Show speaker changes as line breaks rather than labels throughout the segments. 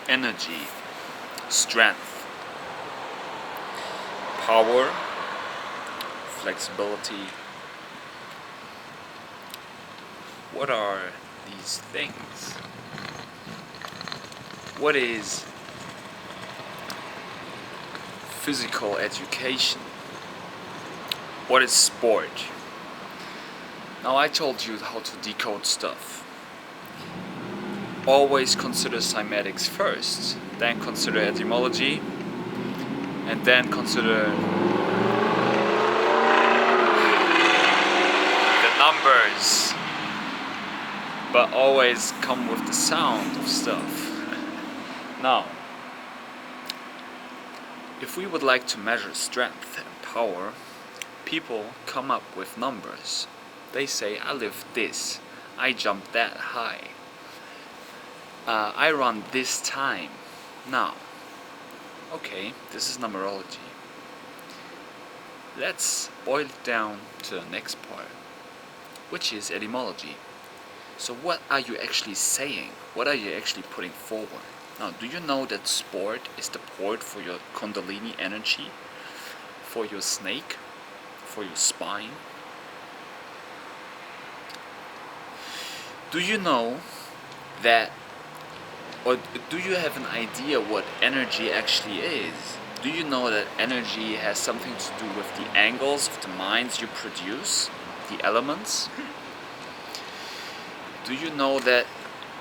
energy, strength, power, flexibility. What are these things? What is physical education? What is sport? Now I told you how to decode stuff. Always consider cymatics first, then consider etymology, and then consider the numbers, but always come with the sound of stuff. Now, if we would like to measure strength and power, people come up with numbers. They say, I lift this, I jump that high, I run this time. Now, okay, this is numerology. Let's boil it down to the next part, which is etymology. So what are you actually saying? What are you actually putting forward? Now, do you know that sport is the port for your Kundalini energy, for your snake, for your spine? Do you know that, or do you have an idea what energy actually is? Do you know that energy has something to do with the angles of the minds you produce, the elements? Do you know that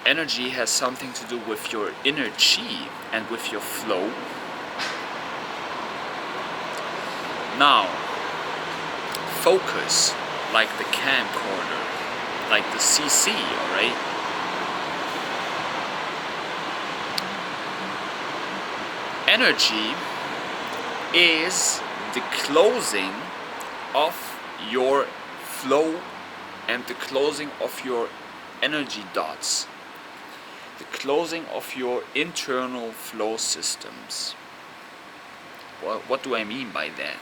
energy has something to do with your inner chi and with your flow? Now, focus like the camcorder, like the CC, alright? Energy is the closing of your flow and the closing of your energy dots, the closing of your internal flow systems. Well, what do I mean by that?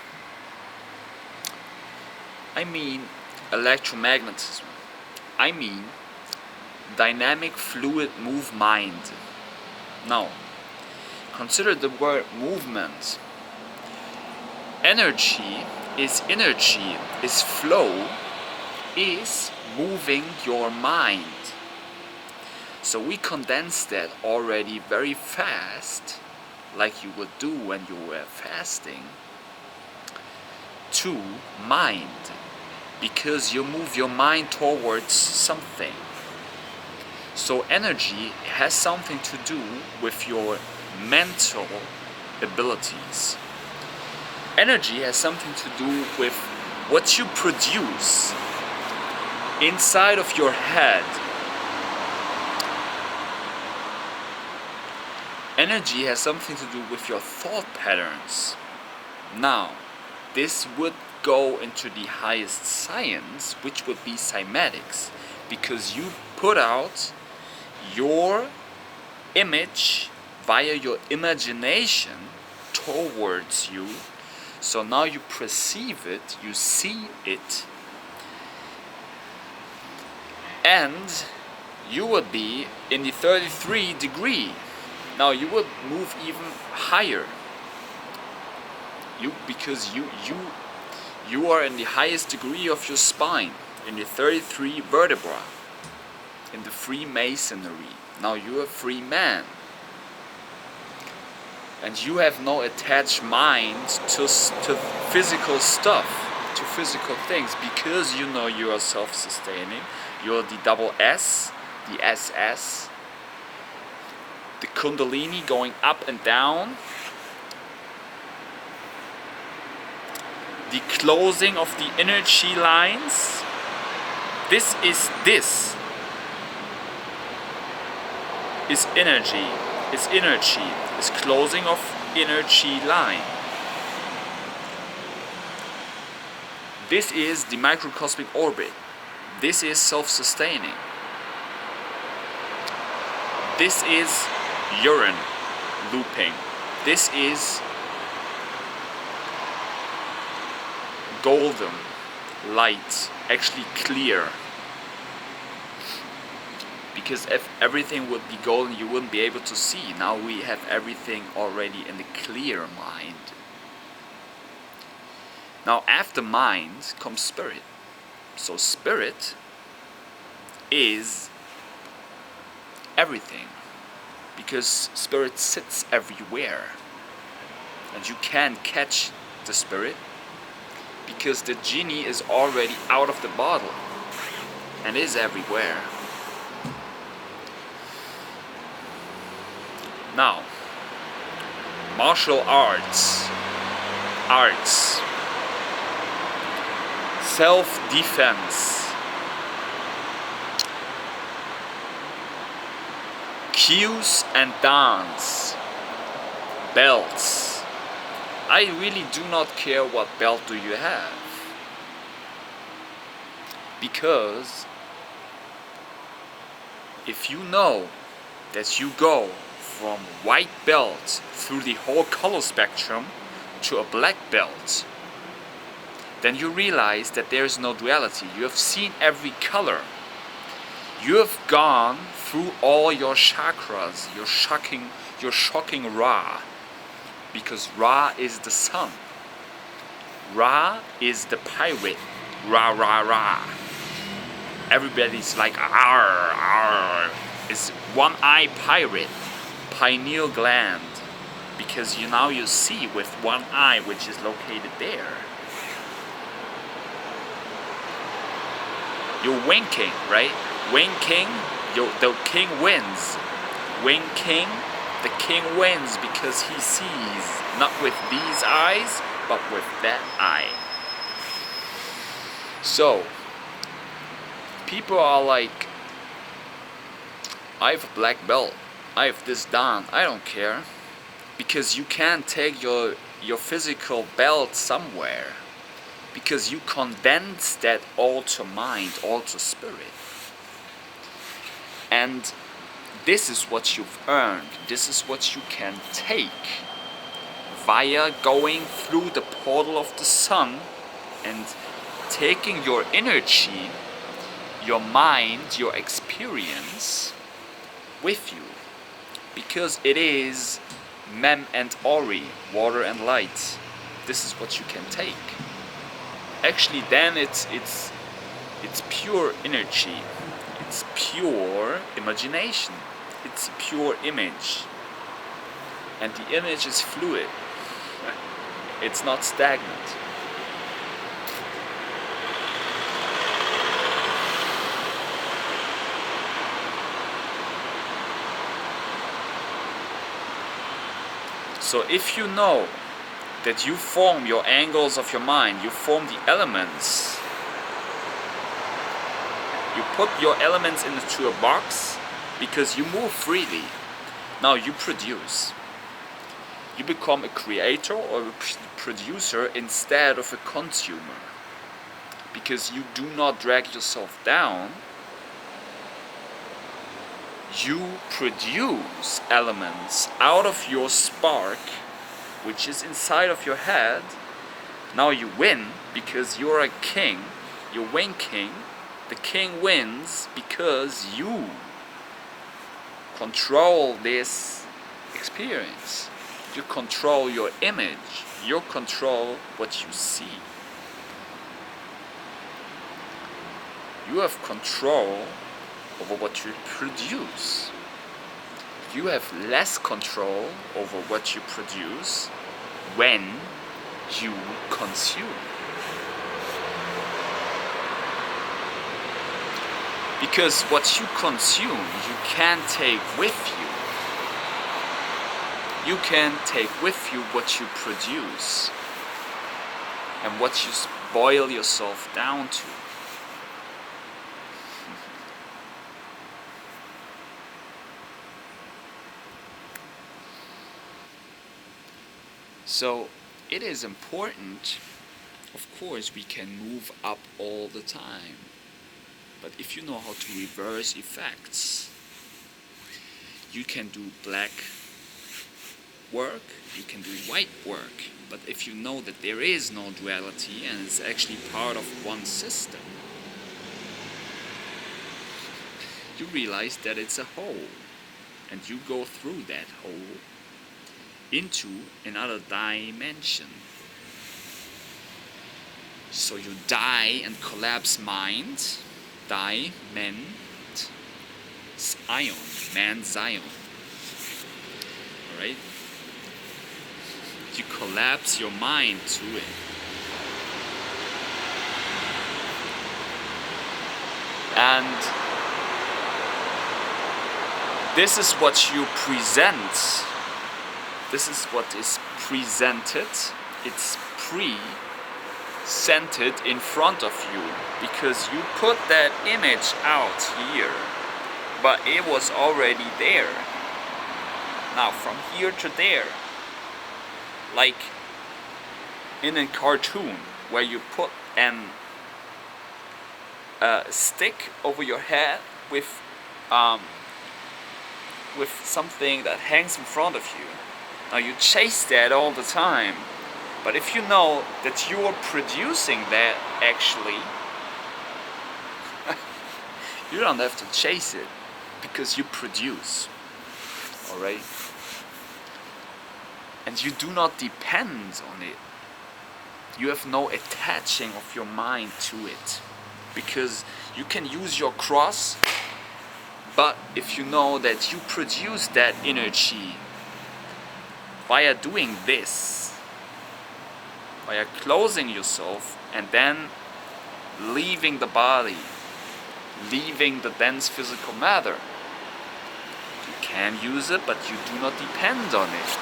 I mean electromagnetism. I mean dynamic fluid move mind. Now, consider the word movement. Energy is flow, is moving your mind. So we condense that already very fast, like you would do when you were fasting, to mind, because you move your mind towards something. So energy has something to do with your mental abilities. Energy has something to do with what you produce inside of your head. Energy has something to do with your thought patterns. Now, this would go into the highest science, which would be cymatics, because you put out your image via your imagination towards you. So now you perceive it, you see it, and you would be in the 33 degree. Now you would move even higher. Because you are in the highest degree of your spine, in the 33 vertebra, in the Freemasonry. Now you're a free man. And you have no attached mind to physical stuff, to physical things, because you know you are self-sustaining. You're the double S, the SS, the Kundalini going up and down, the closing of the inner chi lines. This is energy, is inner chi, is closing of inner chi line. This is the microcosmic orbit. This is self-sustaining. This is urine looping. This is golden light, actually clear. Because if everything would be golden, you wouldn't be able to see. Now we have everything already in the clear mind. Now after mind comes spirit. So spirit is everything. Because spirit sits everywhere. And you can't catch the spirit. Because the genie is already out of the bottle. And is everywhere. Now, martial arts, self-defense, cues and dance, belts. I really do not care what belt do you have, because if you know that you go from white belt through the whole color spectrum to a black belt, then you realize that there is no duality. You have seen every color. You have gone through all your chakras, your shocking Ra, because Ra is the sun. Ra is the pirate. Ra, ra, ra. Everybody's like, arr, arr. It's one-eye pirate. Pineal gland, because now you see with one eye, which is located there. You're winking, right? Winking, the king wins. Winking, the king wins because he sees, not with these eyes, but with that eye. So, people are like, I have a black belt. I have this done, I don't care. Because you can't take your physical belt somewhere. Because you condense that all to mind, all to spirit. And this is what you've earned. This is what you can take via going through the portal of the sun and taking your energy, your mind, your experience with you. Because it is Mem and Ori, water and light. This is what you can take. Actually, then it's pure energy. It's pure imagination. It's pure image. And the image is fluid. It's not stagnant. So if you know that you form your angles of your mind, you form the elements, you put your elements into a box because you move freely. Now you produce. You become a creator or a producer instead of a consumer. Because you do not drag yourself down. You produce elements out of your spark, which is inside of your head. Now you win because you're a king. You win king. The king wins because you control this experience. You control your image. You control what you see. You have control over what you produce. You have less control over what you produce when you consume. Because what you consume, you can't take with you. You can take with you what you produce and what you boil yourself down to. So it is important, of course, we can move up all the time. But if you know how to reverse effects, you can do black work, you can do white work. But if you know that there is no duality and it's actually part of one system, you realize that it's a hole, and you go through that hole into another dimension. So you die and collapse mind, die, men, Zion, man Zion. Alright? You collapse your mind to it. And this is what you present. This is what is presented. It's presented in front of you because you put that image out here, but it was already there. Now from here to there, like in a cartoon where you put an stick over your head with something that hangs in front of you. Now you chase that all the time, but if you know that you are producing that actually, you don't have to chase it because you produce. Alright? And you do not depend on it. You have no attaching of your mind to it. Because you can use your cross, but if you know that you produce that energy via doing this, via closing yourself and then leaving the body, leaving the dense physical matter, you can use it, but you do not depend on it.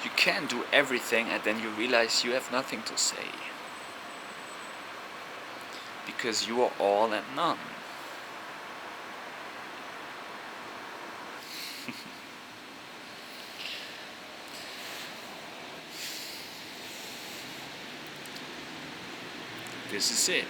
You can do everything and then you realize you have nothing to say. Because you are all and none. This is it.